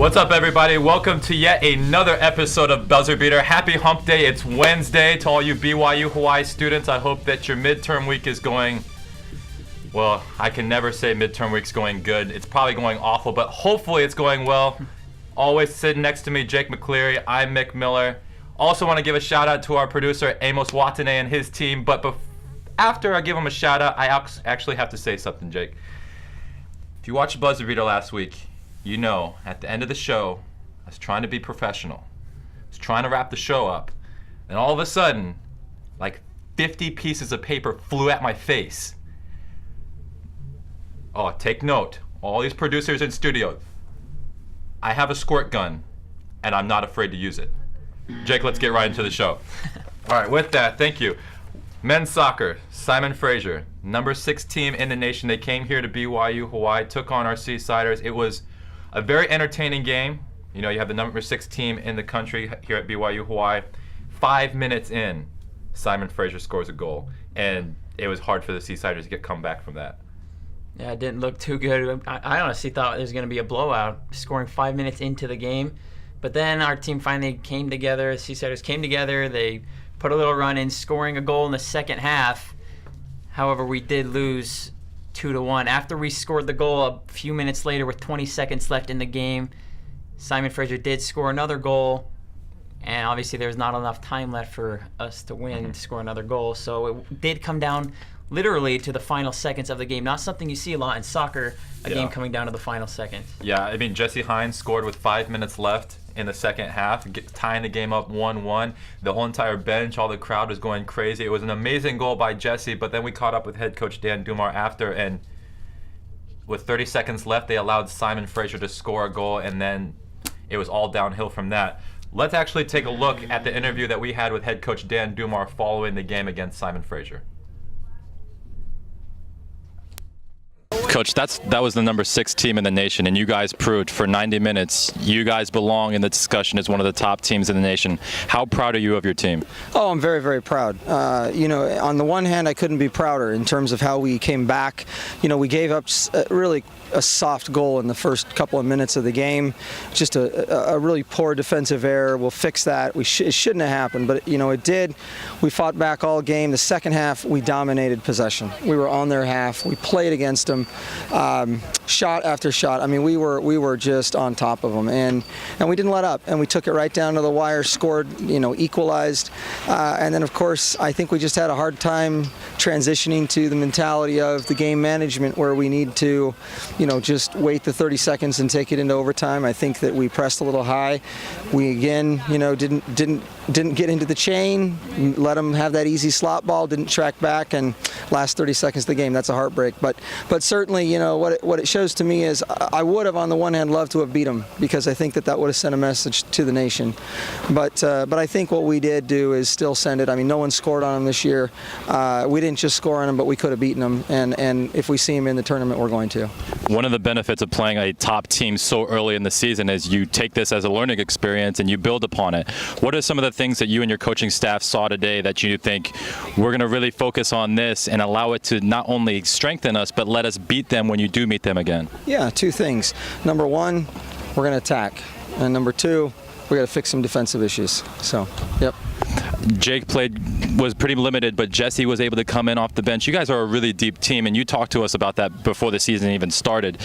What's up, everybody? Welcome to yet another episode of Buzzer Beater. Happy Hump Day. It's Wednesday. To all you BYU Hawaii students, I hope that your midterm week is going, well, I can never say midterm week's going good. It's probably going awful, but hopefully it's going well. Always sitting next to me, Jake McCleary. I'm Mick Miller. Also want to give a shout out to our producer, Amos Watanabe, and his team. But after I give him a shout out, I actually have to say something, Jake. If you watched Buzzer Beater last week, you know, at the end of the show, I was trying to be professional. I was trying to wrap the show up. And all of a sudden, like 50 pieces of paper flew at my face. Oh, take note. All these producers in studio. I have a squirt gun, and I'm not afraid to use it. Jake, let's get right into the show. All right, with that, thank you. Men's soccer, Simon Fraser, number 6 team in the nation. They came here to BYU Hawaii, took on our Seasiders. It was a very entertaining game. You know, you have the number 6 team in the country here at BYU Hawaii. 5 minutes in, Simon Fraser scores a goal, and it was hard for the Seasiders to get come back from that. Yeah, it didn't look too good. I honestly thought it was going to be a blowout, scoring 5 minutes into the game. But then our team finally came together. Seasiders came together. They put a little run in, scoring a goal in the second half. However, we did lose 2-1. After we scored the goal a few minutes later with 20 seconds left in the game, Simon Fraser did score another goal. And obviously there was not enough time left for us to win, to score another goal. So it did come down literally to the final seconds of the game. Not something you see a lot in soccer, a game coming down to the final seconds. Yeah, I mean, Jesse Hines scored with 5 minutes left in the second half, tying the game up 1-1. The whole entire bench, all the crowd was going crazy. It was an amazing goal by Jesse, but then we caught up with head coach Dan Dumar after, and with 30 seconds left, they allowed Simon Fraser to score a goal, and then it was all downhill from that. Let's actually take a look at the interview that we had with head coach Dan Dumar following the game against Simon Fraser. Coach, that was the number 6 team in the nation, and you guys proved for 90 minutes you guys belong in the discussion as one of the top teams in the nation. How proud are you of your team? Oh, I'm very, very proud. You know, on the one hand, I couldn't be prouder in terms of how we came back. You know, we gave up really a soft goal in the first couple of minutes of the game. Just a really poor defensive error. We'll fix that. It shouldn't have happened, but you know, it did. We fought back all game. The second half, we dominated possession. We were on their half. We played against them, shot after shot. I mean, we were just on top of them, and we didn't let up. And we took it right down to the wire. Scored, you know, equalized, and then of course, I think we just had a hard time transitioning to the mentality of the game management, where we need to, you know, just wait the 30 seconds and take it into overtime. I think that we pressed a little high. We again, you know, didn't get into the chain, let them have that easy slot ball, didn't track back, and last 30 seconds of the game, that's a heartbreak. But certainly, you know, what it shows to me is I would have, on the one hand, loved to have beat them, because I think that would have sent a message to the nation. But I think what we did do is still send it. I mean, no one scored on them this year. We didn't just score on them, but we could have beaten them. And if we see them in the tournament, we're going to. One of the benefits of playing a top team so early in the season is you take this as a learning experience and you build upon it. What are some of the things that you and your coaching staff saw today that you think we're going to really focus on this and allow it to not only strengthen us, but let us beat them when you do meet them again? Yeah, 2 things. Number 1, we're going to attack. And number 2, we got to fix some defensive issues. So, yep. Jake was pretty limited, but Jesse was able to come in off the bench. You guys are a really deep team, and you talked to us about that before the season even started.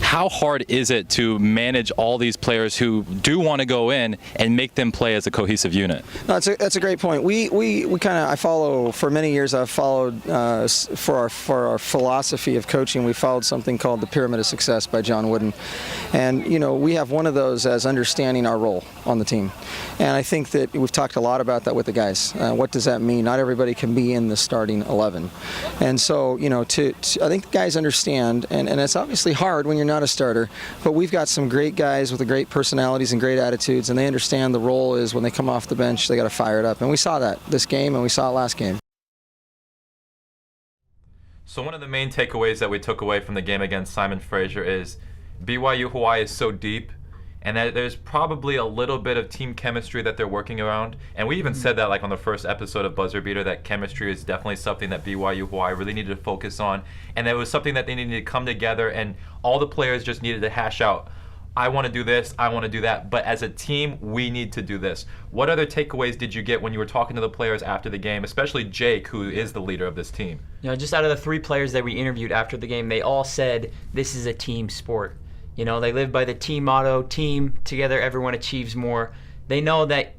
How hard is it to manage all these players who do want to go in and make them play as a cohesive unit? No, that's a great point. We kind of, I follow, for many years I've followed, for our philosophy of coaching, we followed something called the Pyramid of Success by John Wooden. And, you know, we have one of those as understanding our role on the team. And I think that we've talked a lot about that with the guys. What does that mean? Not everybody can be in the starting 11. And so, you know, I think the guys understand, and it's obviously hard when you're not a starter, but we've got some great guys with great personalities and great attitudes, and they understand the role is when they come off the bench, they got to fire it up. And we saw that this game, and we saw it last game. So one of the main takeaways that we took away from the game against Simon Fraser is BYU Hawaii is so deep, and that there's probably a little bit of team chemistry that they're working around. And we even said that, like, on the first episode of Buzzer Beater, that chemistry is definitely something that BYU Hawaii really needed to focus on, and that it was something that they needed to come together, and all the players just needed to hash out I want to do this, I want to do that, but as a team, we need to do this. What other takeaways did you get when you were talking to the players after the game, especially Jake, who is the leader of this team? Just out of the 3 players that we interviewed after the game, they all said this is a team sport. They live by the team motto, team, together everyone achieves more. They know that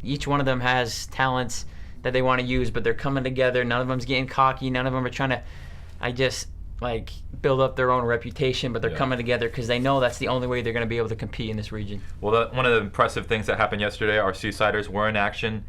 each one of them has talents that they want to use, but they're coming together. None of them's getting cocky. None of them are trying to, build up their own reputation, but they're coming together because they know that's the only way they're going to be able to compete in this region. Well, one of the impressive things that happened yesterday, our Seasiders were in action.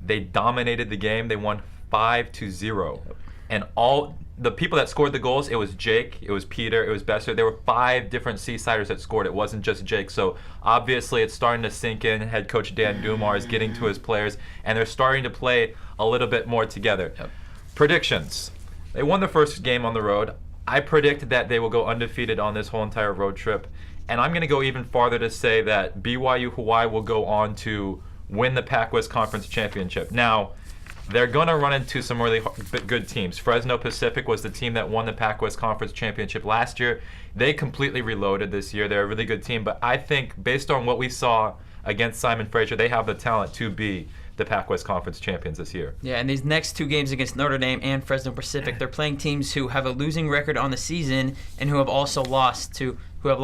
They dominated the game. They won 5-0. And all the people that scored the goals, it was Jake, it was Peter, it was Besser. There were 5 different Seasiders that scored. It wasn't just Jake. So obviously it's starting to sink in. Head coach Dan Dumar is getting to his players, and they're starting to play a little bit more together. Yep. Predictions. They won the first game on the road. I predict that they will go undefeated on this whole entire road trip. And I'm going to go even farther to say that BYU Hawaii will go on to win the Pac-West Conference Championship. Now, they're going to run into some really good teams. Fresno Pacific was the team that won the Pac-West Conference Championship last year. They completely reloaded this year. They're a really good team. But I think based on what we saw against Simon Fraser, they have the talent to be the Pac-West Conference champions this year. Yeah, and these next 2 games against Notre Dame and Fresno Pacific, they're playing teams who have a losing record on the season and who have also lost to the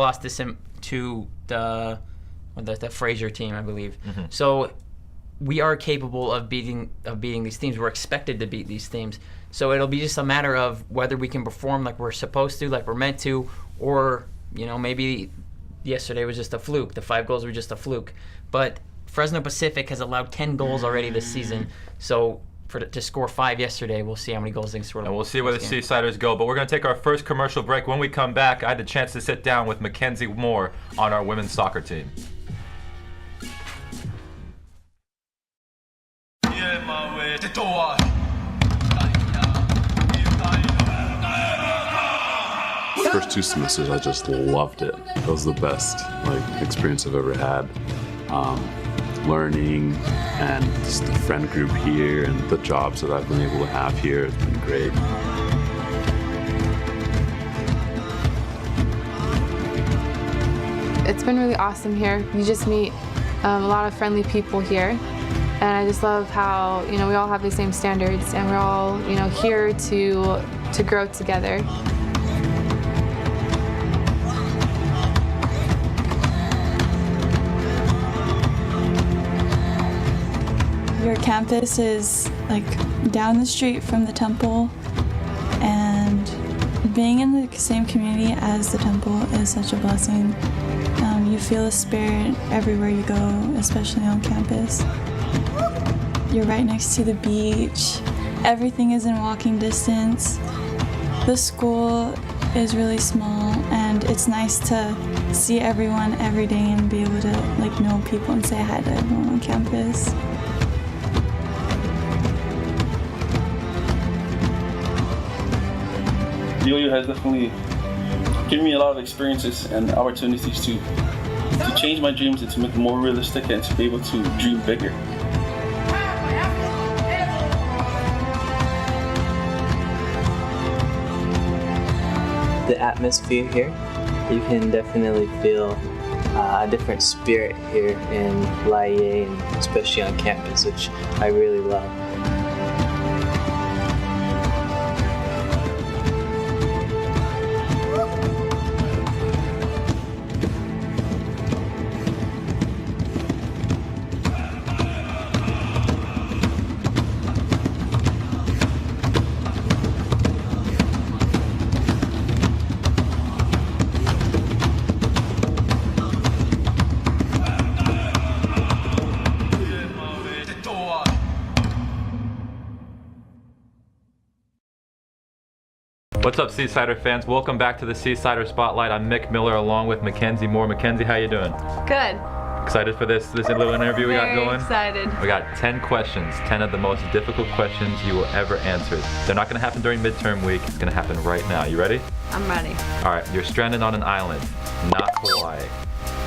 Fraser team, I believe. Mm-hmm. So we are capable of beating these teams. We're expected to beat these teams. So it'll be just a matter of whether we can perform like we're supposed to, like we're meant to, or maybe yesterday was just a fluke. The 5 goals were just a fluke. But Fresno Pacific has allowed 10 goals already this season. So to score 5 yesterday, we'll see how many goals they can score. And we'll see where the Seasiders go. But we're going to take our first commercial break. When we come back, I had the chance to sit down with Mackenzie Moore on our women's soccer team. The first 2 semesters, I just loved it. It was the best experience I've ever had. Learning and just the friend group here and the jobs that I've been able to have here, it's been great. It's been really awesome here. You just meet a lot of friendly people here, and I just love how we all have the same standards and we're all here to grow together. Your campus is down the street from the temple, and being in the same community as the temple is such a blessing. You feel the spirit everywhere you go, especially on campus. You're right next to the beach. Everything is in walking distance. The school is really small, and it's nice to see everyone every day and be able to know people and say hi to everyone on campus. BYU has definitely given me a lot of experiences and opportunities to change my dreams and to make them more realistic and to be able to dream bigger. The atmosphere here, you can definitely feel a different spirit here in BYU and especially on campus, which I really love. What's up, Seasider fans? Welcome back to the Seasider Spotlight. I'm Mick Miller along with Mackenzie Moore. Mackenzie, how you doing? Good. Excited for this little interview we got going? Very excited. We got 10 questions, 10 of the most difficult questions you will ever answer. They're not going to happen during midterm week. It's going to happen right now. You ready? I'm ready. All right, you're stranded on an island, not Hawaii.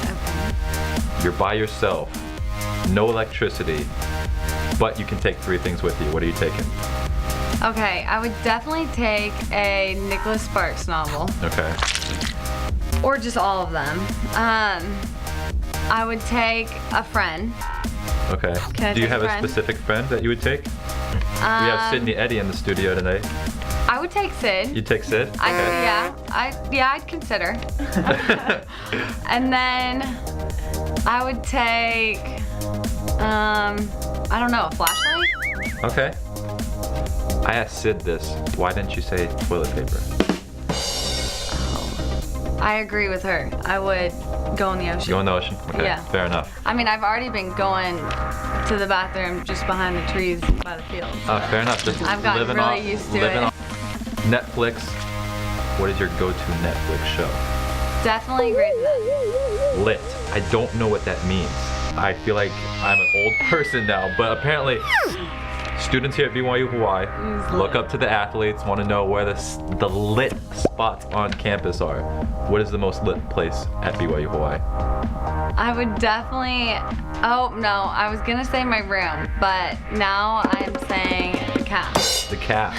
Okay. You're by yourself, no electricity, but you can take 3 things with you. What are you taking? Okay, I would definitely take a Nicholas Sparks novel. Okay. or just all of them. I would take a friend. Okay. Can I Do you take have a a friend? specific friend that you would take? We have Sydney Eddy in the studio today. I would take Sid. You'd take Sid? I'd consider. And then I would take, I don't know, a flashlight? Okay. I asked Sid this. Why didn't you say toilet paper? I agree with her. I would go in the ocean. Go in the ocean? Okay, Yeah. fair enough. I mean, I've already been going to the bathroom just behind the trees by the field. Oh, fair enough. Just I've gotten living really off, used to living it. off Netflix. What is your go-to Netflix show? Definitely Grey's Anatomy. Lit. I don't know what that means. I feel like I'm an old person now, but apparently students here at BYU Hawaii look up to the athletes, want to know where the lit spots on campus are. What is the most lit place at BYU Hawaii? I would definitely, oh no, I was gonna say my room, but now I'm saying the calf. The Calf.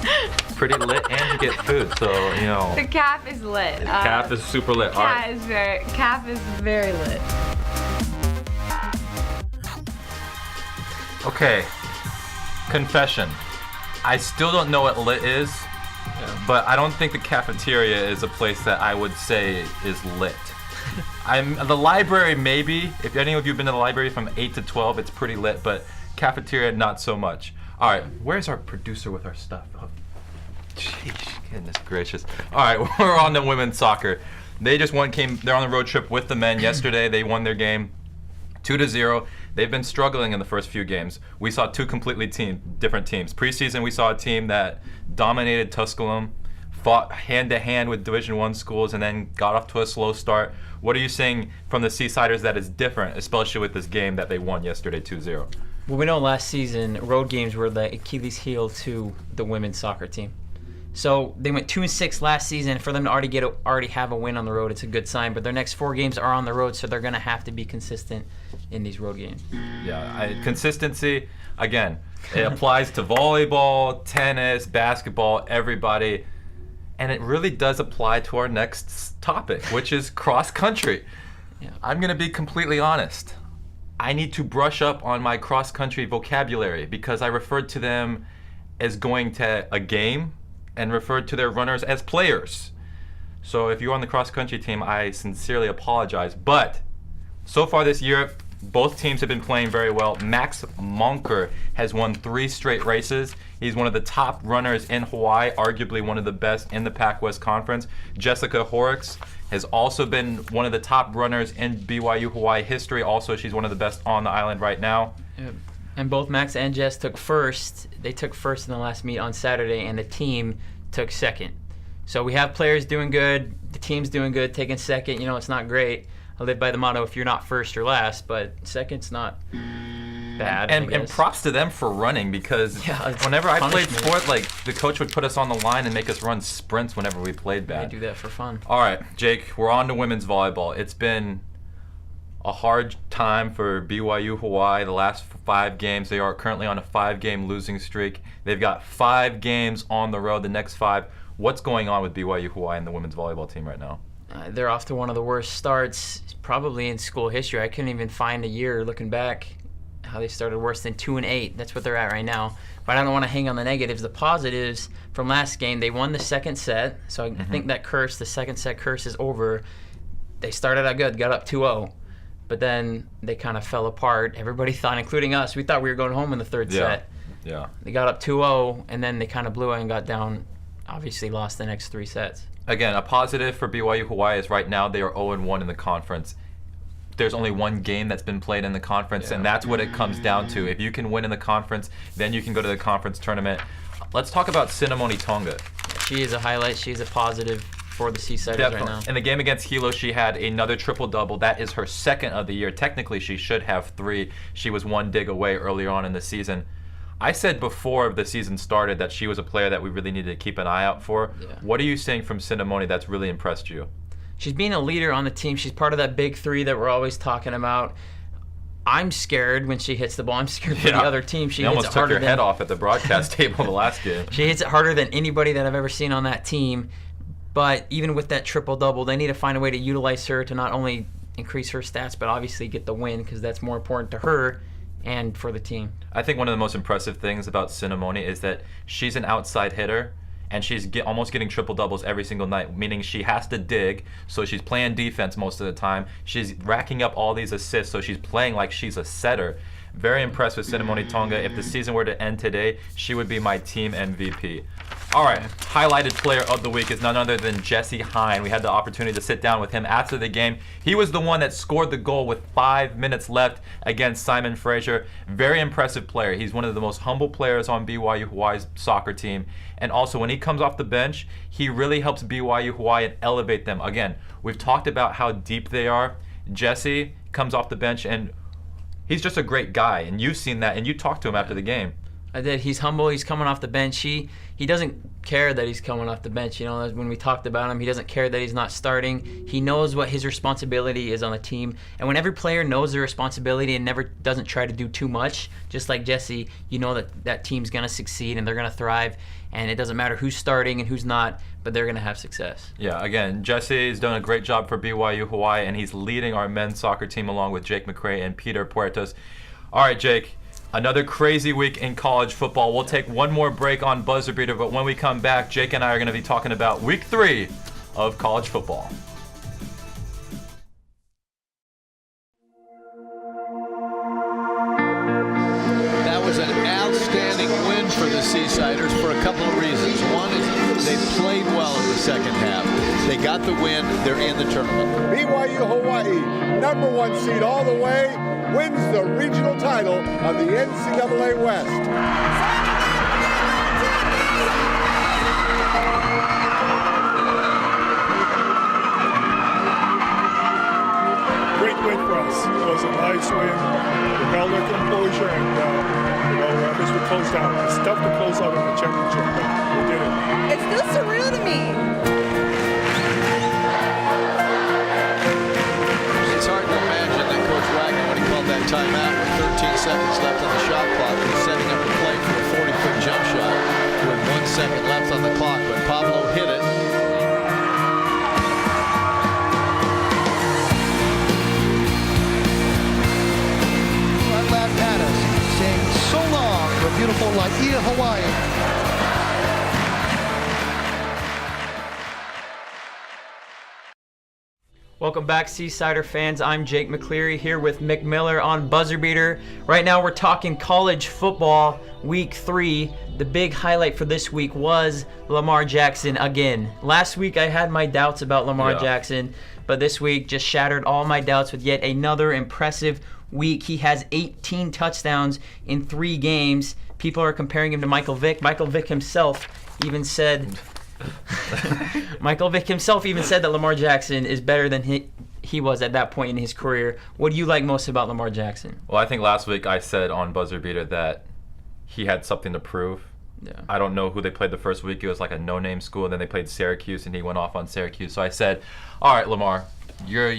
It's pretty lit and you get food, so you know. The calf is lit. The Calf is super lit. All right. Calf is very lit. Okay. Confession. I still don't know what lit is, but I don't think the cafeteria is a place that I would say is lit. The library maybe. If any of you have been to the library from 8 to 12, it's pretty lit, but cafeteria not so much. All right, where's our producer with our stuff? Oh, jeez, goodness gracious. All right, we're on to women's soccer. They just they're on the road trip with the men yesterday. They won their game 2-0. They've been struggling in the first few games. We saw two completely different teams. Preseason, we saw a team that dominated Tusculum, fought hand-to-hand with Division I schools, and then got off to a slow start. What are you seeing from the Seasiders that is different, especially with this game that they won yesterday 2-0? Well, we know last season, road games were the Achilles heel to the women's soccer team. So they went 2-6 last season. For them to already have a win on the road, it's a good sign. But their next 4 games are on the road, so they're going to have to be consistent in these road games. Yeah, consistency, again, it applies to volleyball, tennis, basketball, everybody. And it really does apply to our next topic, which is cross country. Yeah. I'm going to be completely honest. I need to brush up on my cross country vocabulary because I referred to them as going to a game and referred to their runners as players. So if you're on the cross country team, I sincerely apologize. But so far this year, both teams have been playing very well. Max Monker has won 3 straight races. He's one of the top runners in Hawaii, arguably one of the best in the Pac-West Conference. Jessica Horrocks has also been one of the top runners in BYU Hawaii history. Also, she's one of the best on the island right now. Yeah. And both Max and Jess took first. They took first in the last meet on Saturday, and the team took second. So we have players doing good. The team's doing good, taking second. You know, it's not great. I live by the motto, if you're not first, you're last, but second's not bad. And props to them for running because whenever I played sport, like the coach would put us on the line and make us run sprints whenever we played bad. They do that for fun. All right, Jake, we're on to women's volleyball. It's been a hard time for BYU Hawaii the last 5 games. They are currently on a 5-game losing streak. They've got 5 games on the road, the next 5. What's going on with BYU Hawaii and the women's volleyball team right now? They're off to one of the worst starts probably in school history. I couldn't even find a year looking back how they started worse than 2-8. That's what they're at right now. But I don't want to hang on the negatives. The positives from last game, they won the second set. So I think that curse, the second set curse is over. They started out good, got up 2-0. But then they kind of fell apart. Everybody thought, including us, we thought we were going home in the third set. Yeah. They got up 2-0, and then they kind of blew it and got down. Obviously lost the next 3 sets. Again, a positive for BYU Hawaii is right now they are 0-1 in the conference. There's only 1 game that's been played in the conference, and that's what it comes down to. If you can win in the conference, then you can go to the conference tournament. Let's talk about Cinnamoni Tonga. She is a highlight. She's a positive for the Seasiders right now. In the game against Hilo, she had another triple-double. That is her 2nd of the year. Technically, she should have 3. She was 1 dig away earlier on in the season. I said before the season started that she was a player that we really needed to keep an eye out for. Yeah. What are you seeing from Cinnamoni that's really impressed you? She's being a leader on the team. She's part of that big 3 that we're always talking about. I'm scared when she hits the ball. I'm scared for the other team. She almost took your head off at the broadcast table the last game. She hits it harder than anybody that I've ever seen on that team. But even with that triple-double, they need to find a way to utilize her to not only increase her stats, but obviously get the win, because that's more important to her and for the team. I think one of the most impressive things about Cinnamoni is that she's an outside hitter, and she's almost getting triple doubles every single night, meaning she has to dig, so she's playing defense most of the time. She's racking up all these assists, so she's playing like she's a setter. Very impressed with Cinnamoni Tonga. If the season were to end today, she would be my team MVP. All right, highlighted player of the week is none other than Jesse Hine. We had the opportunity to sit down with him after the game. He was the one that scored the goal with 5 minutes left against Simon Fraser. Very impressive player. He's one of the most humble players on BYU Hawaii's soccer team. And also, when he comes off the bench, he really helps BYU Hawaii and elevate them. Again, we've talked about how deep they are. Jesse comes off the bench, and he's just a great guy. And you've seen that, and you talked to him after the game. I did. He's humble. He's coming off the bench. He doesn't care that he's coming off the bench. You know, when we talked about him, he doesn't care that he's not starting. He knows what his responsibility is on the team. And when every player knows their responsibility and never doesn't try to do too much, just like Jesse, you know that team's going to succeed and they're going to thrive. And it doesn't matter who's starting and who's not, but they're going to have success. Yeah, again, Jesse's done a great job for BYU Hawaii, and he's leading our men's soccer team along with Jake McCrae and Peter Puertas. All right, Jake. Another crazy week in college football. We'll take one more break on Buzzer Beater, but when we come back, Jake and I are going to be talking about week 3 of college football. That was an outstanding win for the Seasiders for a couple of reasons. One is they played well in the second half. They got the win. They're in the tournament. BYU Hawaii, #1 seed all the way, wins the regional title of the NCAA West. Great win for us. It was a nice win. We held our composure, and at least we closed out. It's tough to close out in the championship, but we did it. It's still surreal to me. It's hard to imagine that Coach Wagner, when he called that timeout with 13 seconds left on the shot clock, was setting up a play for a 40-foot jump shot with 1 second left on the clock. But Pablo hit it. Right back at us, saying so long for beautiful Laie, Hawaii. Welcome back, Seasider fans. I'm Jake McCleary here with Mick Miller on Buzzer Beater. Right now we're talking college football week 3. The big highlight for this week was Lamar Jackson again. Last week I had my doubts about Lamar Jackson, but this week just shattered all my doubts with yet another impressive week. He has 18 touchdowns in 3 games. People are comparing him to Michael Vick. Michael Vick himself even said that Lamar Jackson is better than he was at that point in his career. What do you like most about Lamar Jackson? Well, I think last week I said on Buzzer Beater that he had something to prove. Yeah. I don't know who they played the first week. It was like a no-name school. Then they played Syracuse, and he went off on Syracuse. So I said, all right, Lamar, you're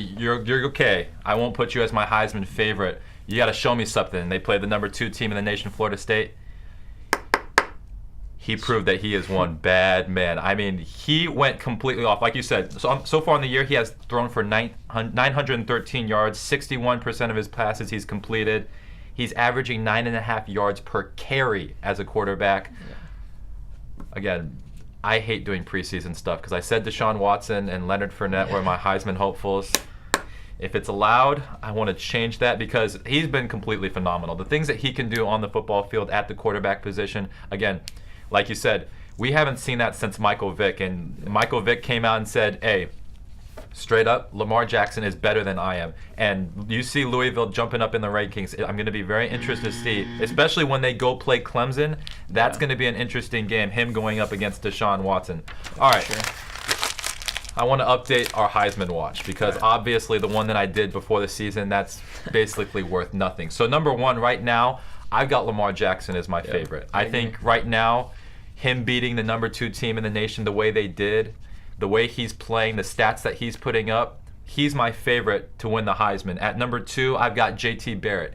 okay. I won't put you as my Heisman favorite. You got to show me something. They played the #2 team in the nation, Florida State. He proved that he is one bad man. I mean, he went completely off. Like you said, so far in the year, he has thrown for 913 yards, 61% of his passes he's completed. He's averaging 9.5 yards per carry as a quarterback. Yeah. Again, I hate doing preseason stuff because I said Deshaun Watson and Leonard Fournette were my Heisman hopefuls. If it's allowed, I want to change that because he's been completely phenomenal. The things that he can do on the football field at the quarterback position, again, like you said, we haven't seen that since Michael Vick. And Michael Vick came out and said, hey, straight up, Lamar Jackson is better than I am. And you see Louisville jumping up in the rankings. I'm going to be very interested to see, especially when they go play Clemson. That's going to be an interesting game, him going up against Deshaun Watson. All right. Sure. I want to update our Heisman watch because obviously the one that I did before the season, that's basically worth nothing. So number 1 right now, I've got Lamar Jackson as my favorite. I think right now, him beating the #2 team in the nation the way they did, the way he's playing, the stats that he's putting up, he's my favorite to win the Heisman. At number 2, I've got JT Barrett.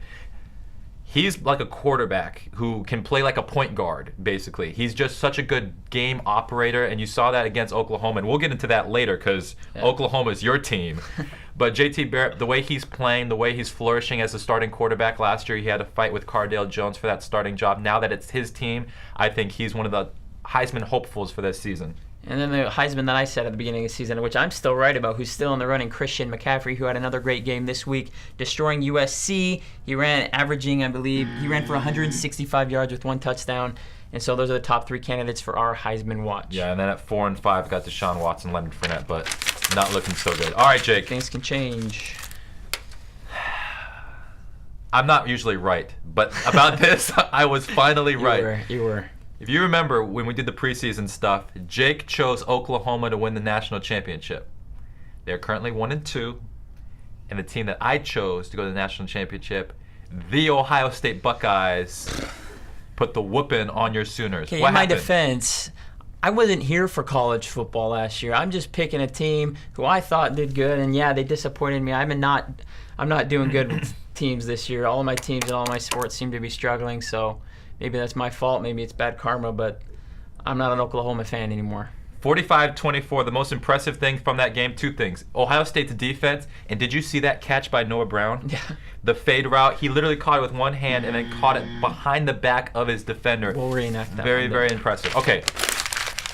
He's like a quarterback who can play like a point guard, basically. He's just such a good game operator, and you saw that against Oklahoma. And we'll get into that later because Oklahoma is your team. But JT Barrett, the way he's playing, the way he's flourishing as a starting quarterback last year, he had a fight with Cardale Jones for that starting job. Now that it's his team, I think he's one of the Heisman hopefuls for this season. And then the Heisman that I said at the beginning of the season, which I'm still right about, who's still in the running, Christian McCaffrey, who had another great game this week, destroying USC. He ran, averaging, I believe, he ran for 165 yards with 1 touchdown. And so those are the top 3 candidates for our Heisman watch. Yeah, and then at 4 and 5, got Deshaun Watson, Leonard Fournette, but not looking so good. All right, Jake. Things can change. I'm not usually right, but about this, I was finally right. You were. If you remember when we did the preseason stuff, Jake chose Oklahoma to win the national championship. They're currently 1-2, and the team that I chose to go to the national championship, the Ohio State Buckeyes, put the whooping on your Sooners. Okay, what in my happened? defense, I wasn't here for college football last year. I'm just picking a team who I thought did good, and yeah, they disappointed me. I'm not doing good with teams this year. All of my teams and all of my sports seem to be struggling, so maybe that's my fault. Maybe it's bad karma, but I'm not an Oklahoma fan anymore. 45-24, the most impressive thing from that game, 2 things. Ohio State's defense, and did you see that catch by Noah Brown? Yeah. The fade route, he literally caught it with one hand and then caught it behind the back of his defender. We'll reenact that. Very, very impressive. Okay,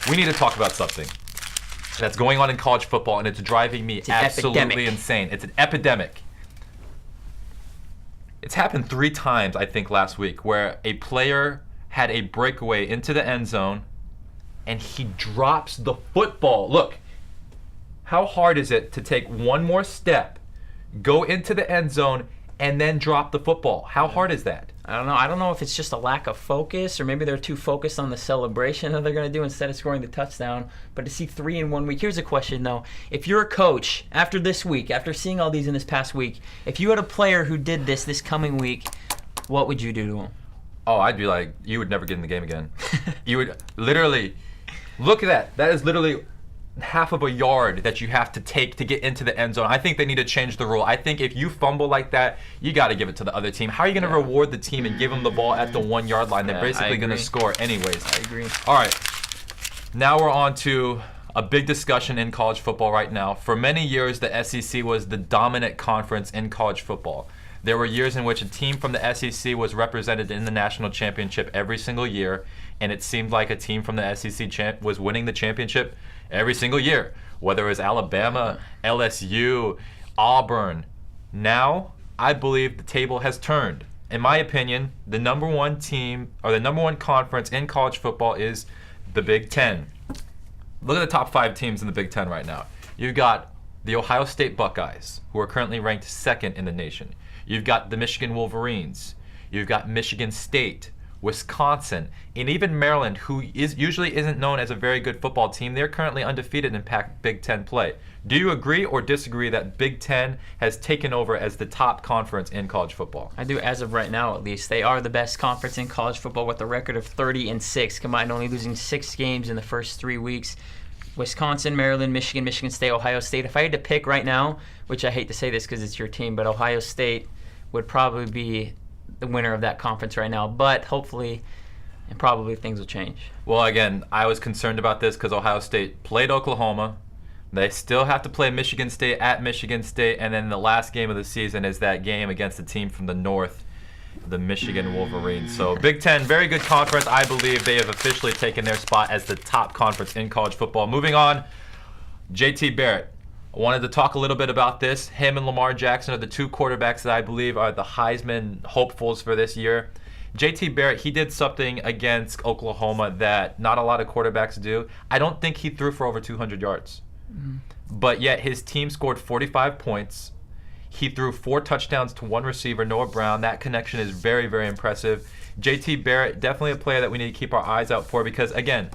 we need to talk about something that's going on in college football, and it's driving me absolutely insane. It's an epidemic. It's happened 3 times, I think, last week, where a player had a breakaway into the end zone, and he drops the football. Look, how hard is it to take one more step, go into the end zone, and then drop the football? How hard is that? I don't know. I don't know if it's just a lack of focus, or maybe they're too focused on the celebration that they're going to do instead of scoring the touchdown. But to see 3 in 1 week, here's a question though: if you're a coach after this week, after seeing all these in this past week, if you had a player who did this coming week, what would you do to him? Oh, I'd be like, you would never get in the game again. You would literally, look at that. That is literally half of a yard that you have to take to get into the end zone. I think they need to change the rule. I think if you fumble like that, you got to give it to the other team. How are you going to reward the team and give them the ball at the 1 yard line? They're basically going to score anyways. I agree. All right. Now we're on to a big discussion in college football right now. For many years, the SEC was the dominant conference in college football. There were years in which a team from the SEC was represented in the national championship every single year, and it seemed like a team from the SEC was winning the championship every single year, whether it was Alabama, LSU, Auburn. Now, I believe the table has turned. In my opinion, the number 1 team, or the number 1 conference in college football is the Big Ten. Look at the top 5 teams in the Big Ten right now. You've got the Ohio State Buckeyes, who are currently ranked 2nd in the nation. You've got the Michigan Wolverines. You've got Michigan State, Wisconsin, and even Maryland, who usually isn't known as a very good football team. They're currently undefeated in Big Ten play. Do you agree or disagree that Big Ten has taken over as the top conference in college football? I do, as of right now at least. They are the best conference in college football with a record of 30-6, combined only losing 6 games in the first 3 weeks. Wisconsin, Maryland, Michigan, Michigan State, Ohio State. If I had to pick right now, which I hate to say this because it's your team, but Ohio State would probably be the winner of that conference right now. But hopefully and probably things will change. Well, again, I was concerned about this because Ohio State played Oklahoma. They still have to play Michigan State at Michigan State, and then the last game of the season is that game against the team from the north, the Michigan Wolverines. So Big Ten, very good conference. I believe they have officially taken their spot as the top conference in college football. Moving on, JT Barrett. I wanted to talk a little bit about this. Him and Lamar Jackson are the two quarterbacks that I believe are the Heisman hopefuls for this year. JT Barrett, he did something against Oklahoma that not a lot of quarterbacks do. I don't think he threw for over 200 yards. But yet his team scored 45 points. He threw 4 touchdowns to one receiver, Noah Brown. That connection is very, very impressive. JT Barrett, definitely a player that we need to keep our eyes out for because, again,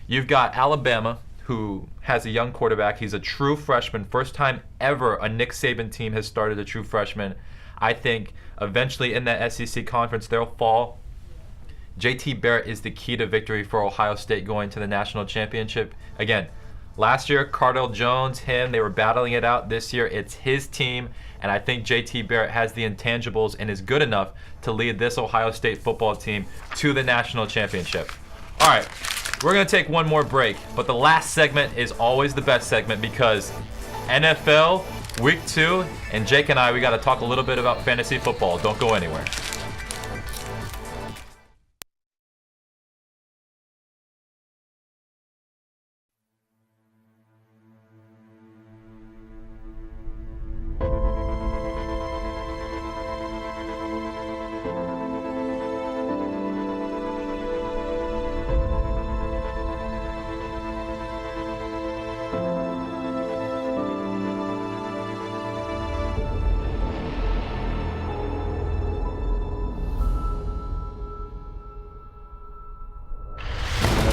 you've got Alabama, who has a young quarterback. He's a true freshman. First time ever a Nick Saban team has started a true freshman. I think eventually in that SEC conference they'll fall. JT Barrett is the key to victory for Ohio State going to the national championship. Again, Last year, Cardell Jones, they were battling it out. This year, it's his team, and I think JT Barrett has the intangibles and is good enough to lead this Ohio State football team to the national championship. All right, we're going to take one more break, but the last segment is always the best segment because NFL Week 2, and Jake and we got to talk a little bit about fantasy football. Don't go anywhere.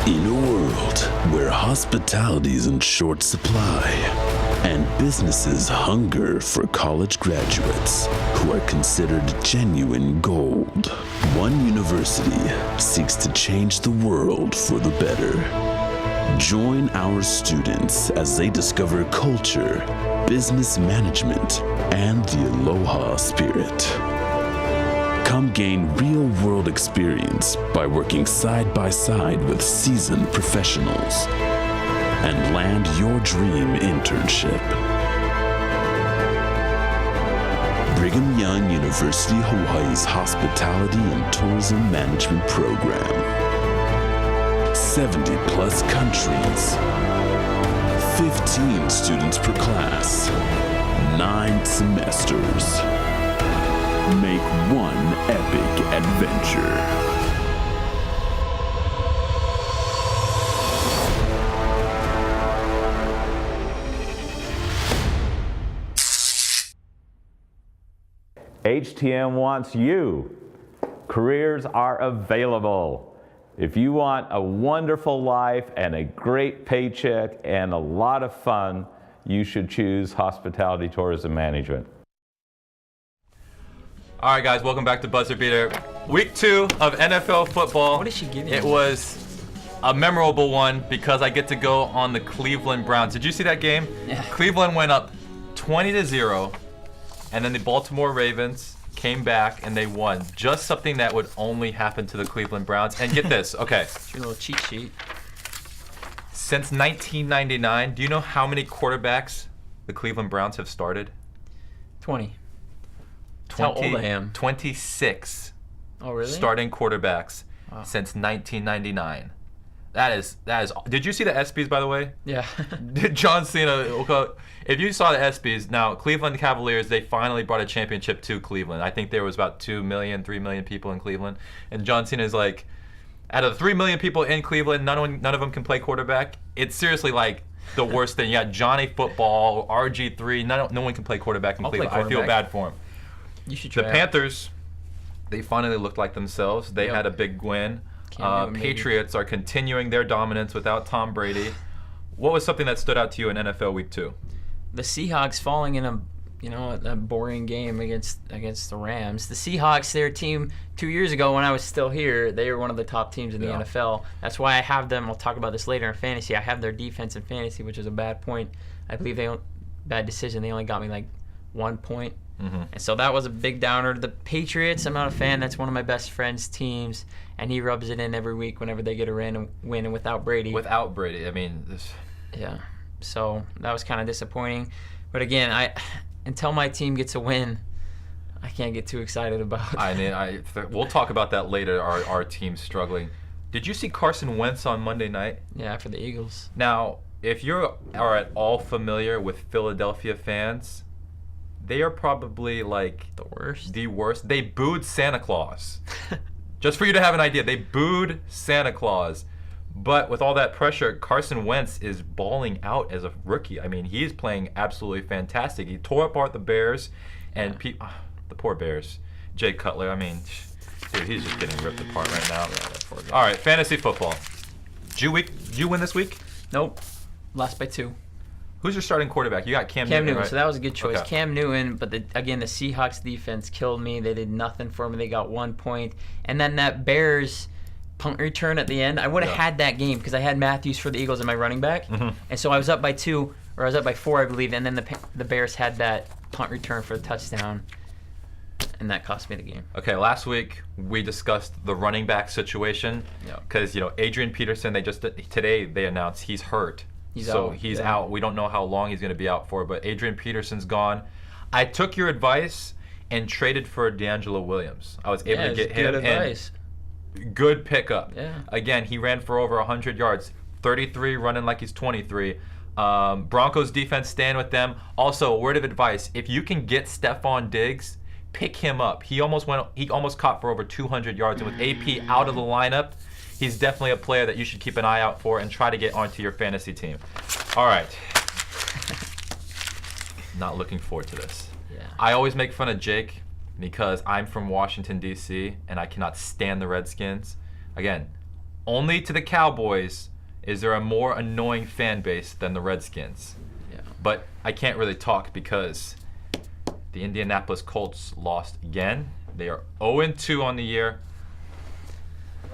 In a world where hospitality's in short supply and businesses hunger for college graduates who are considered genuine gold, one university seeks to change the world for the better. Join our students as they discover culture, business management, and the Aloha spirit. Come gain real-world experience by working side by side with seasoned professionals and land your dream internship. Brigham Young University Hawaii's Hospitality and Tourism Management Program. 70 plus countries. 15 students per class. 9 semesters. Make one epic adventure. HTM wants you. Careers are available. If you want a wonderful life and a great paycheck and a lot of fun, you should choose Hospitality Tourism Management. All right, guys, welcome back to Buzzer Beater. Week 2 of NFL football. What did she give you? It was a memorable one because I get to go on the Cleveland Browns. Did you see that game? Yeah. Cleveland went up 20-0, and then the Baltimore Ravens came back and they won. Just something that would only happen to the Cleveland Browns. And get this, okay. It's your little cheat sheet. Since 1999, do you know how many quarterbacks the Cleveland Browns have started? 20. That's how old I am. 26 Oh, really? starting quarterbacks since 1999. That is. Did you see the ESPYs, by the way? Yeah. John Cena. If you saw the ESPYs, now Cleveland Cavaliers, they finally brought a championship to Cleveland. I think there was about 2 million, 3 million people in Cleveland, and John Cena is like, out of 3 million people in Cleveland, none of them can play quarterback. It's seriously like the worst thing. You got Johnny Football, RG3. No one can play quarterback in Cleveland. I feel bad for him. You should try the Panthers, they finally looked like themselves. They had a big win. Patriots are continuing their dominance without Tom Brady. What was something that stood out to you in NFL Week 2? The Seahawks falling in a boring game against the Rams. The Seahawks, their team 2 years ago when I was still here, they were one of the top teams in the NFL. That's why I have them. I'll talk about this later in fantasy. I have their defense in fantasy, which is a bad point. I believe bad decision. They only got me like 1 point. Mm-hmm. And so that was a big downer. The Patriots, I'm not a fan. That's one of my best friend's teams, and he rubs it in every week whenever they get a random win and without Brady. Without Brady, I mean, yeah. So that was kind of disappointing. But again, until my team gets a win, I can't get too excited about it. We'll talk about that later. Our team's struggling. Did you see Carson Wentz on Monday night? Yeah, for the Eagles. Now, if you are at all familiar with Philadelphia fans, they are probably like the worst. They booed Santa Claus. Just for you to have an idea, they booed Santa Claus. But with all that pressure, Carson Wentz is balling out as a rookie. I mean, he's playing absolutely fantastic. He tore apart the Bears, and the poor Bears. Jay Cutler, I mean, dude, he's just getting ripped apart right now. All right, fantasy football. Did you win this week? Nope. Lost by 2. Who's your starting quarterback? You got Cam Newton, right? So that was a good choice. Okay. Cam Newton, but again, the Seahawks defense killed me. They did nothing for me. They got 1 point. And then that Bears punt return at the end, I would have had that game because I had Matthews for the Eagles in my running back. And so I was up by 2, or I was up by 4, I believe, and then the Bears had that punt return for the touchdown, and that cost me the game. Okay, last week we discussed the running back situation because Adrian Peterson. Today they announced he's hurt, he's out. We don't know how long he's going to be out for, but Adrian Peterson's gone. I took your advice and traded for D'Angelo Williams. I was able to get him. Good advice. Good pickup. Yeah. Again, he ran for over 100 yards, 33, running like he's 23. Broncos defense, stand with them. Also, a word of advice: if you can get Stephon Diggs, pick him up. He almost caught for over 200 yards, and with AP out of the lineup, he's definitely a player that you should keep an eye out for and try to get onto your fantasy team. All right. Not looking forward to this. Yeah. I always make fun of Jake because I'm from Washington, D.C., and I cannot stand the Redskins. Again, only to the Cowboys is there a more annoying fan base than the Redskins. Yeah. But I can't really talk because the Indianapolis Colts lost again. They are 0-2 on the year.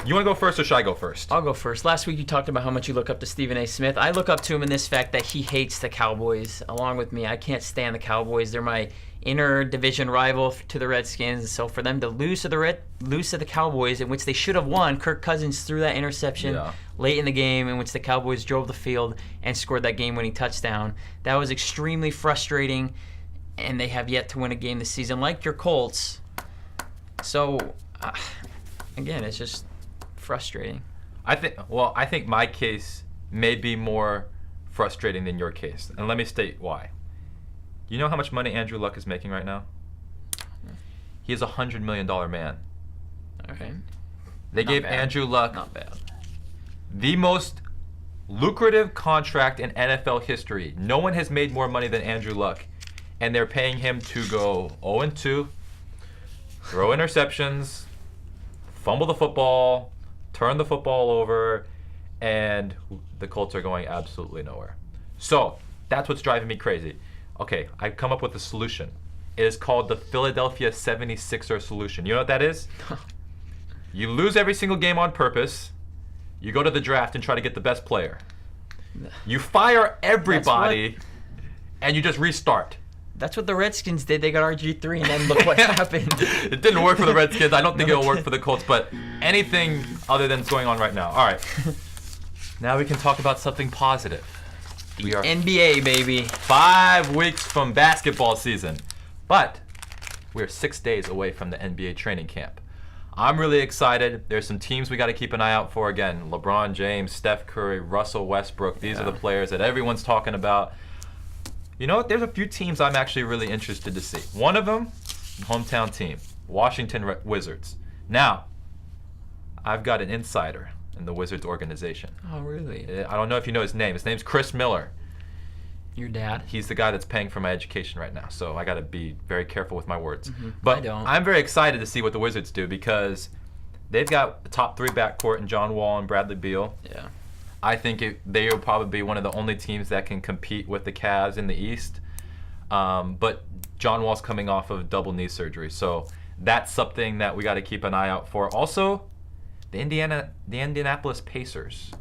You want to go first or should I go first? I'll go first. Last week you talked about how much you look up to Stephen A. Smith. I look up to him in this fact that he hates the Cowboys along with me. I can't stand the Cowboys. They're my inter-division rival to the Redskins. So for them to lose to the Cowboys, in which they should have won, Kirk Cousins threw that interception late in the game in which the Cowboys drove the field and scored that game-winning touchdown. That was extremely frustrating, and they have yet to win a game this season like your Colts. So, again, it's just frustrating. I think my case may be more frustrating than your case, and let me state why. You know how much money Andrew Luck is making right now? He is a $100 million man. Okay. They gave Andrew Luck not bad. The most lucrative contract in NFL history. No one has made more money than Andrew Luck, and they're paying him to go 0-2, throw interceptions, fumble the football, turn the football over, and the Colts are going absolutely nowhere. So that's what's driving me crazy. Okay, I've come up with a solution. It is called the Philadelphia 76er solution. You know what that is? You lose every single game on purpose. You go to the draft and try to get the best player. You fire everybody, and you just restart. That's what the Redskins did. They got RG3, and then look what happened. It didn't work for the Redskins. I don't think it'll work for the Colts, but anything other than what's going on right now. All right. Now we can talk about something positive. We are NBA, baby. 5 weeks from basketball season, but we're 6 days away from the NBA training camp. I'm really excited. There's some teams we got to keep an eye out for. Again, LeBron James, Steph Curry, Russell Westbrook. These are the players that everyone's talking about. You know what? There's a few teams I'm actually really interested to see. One of them, hometown team, Washington Wizards. Now, I've got an insider in the Wizards organization. Oh, really? I don't know if you know his name. His name's Chris Miller. Your dad? He's the guy that's paying for my education right now, so I got to be very careful with my words. Mm-hmm. But I'm very excited to see what the Wizards do because they've got a top 3 backcourt in John Wall and Bradley Beal. Yeah. I think they will probably be one of the only teams that can compete with the Cavs in the East. But John Wall's coming off of double knee surgery, so that's something that we got to keep an eye out for. Also, the Indianapolis Pacers.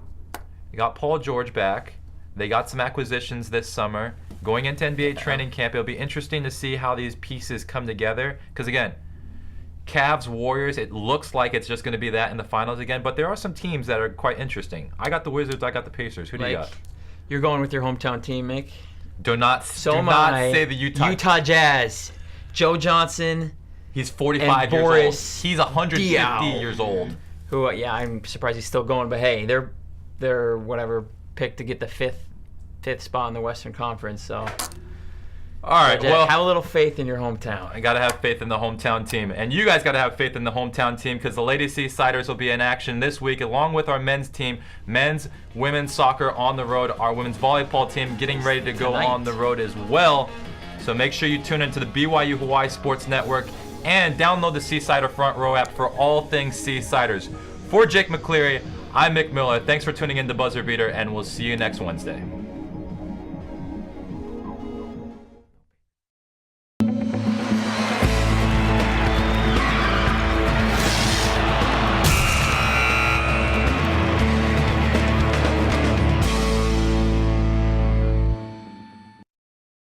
They got Paul George back. They got some acquisitions this summer. Going into NBA training camp, it'll be interesting to see how these pieces come together. Because again, Cavs, Warriors, it looks like it's just going to be that in the finals again. But there are some teams that are quite interesting. I got the Wizards. I got the Pacers. Who do you got? You're going with your hometown team, Mick. Do not say the Utah Jazz. Joe Johnson. He's 45 years old. He's 150 years old. Who? Yeah, I'm surprised he's still going. But hey, they're whatever picked to get the fifth spot in the Western Conference. So. All right, well, have a little faith in your hometown. I got to have faith in the hometown team. And you guys got to have faith in the hometown team because the Lady Seasiders will be in action this week along with our men's team, men's, women's soccer on the road, our women's volleyball team getting ready to go on the road as well. So make sure you tune into the BYU Hawaii Sports Network and download the Seasider Front Row app for all things Seasiders. For Jake McCleary, I'm Mick Miller. Thanks for tuning in to Buzzer Beater, and we'll see you next Wednesday.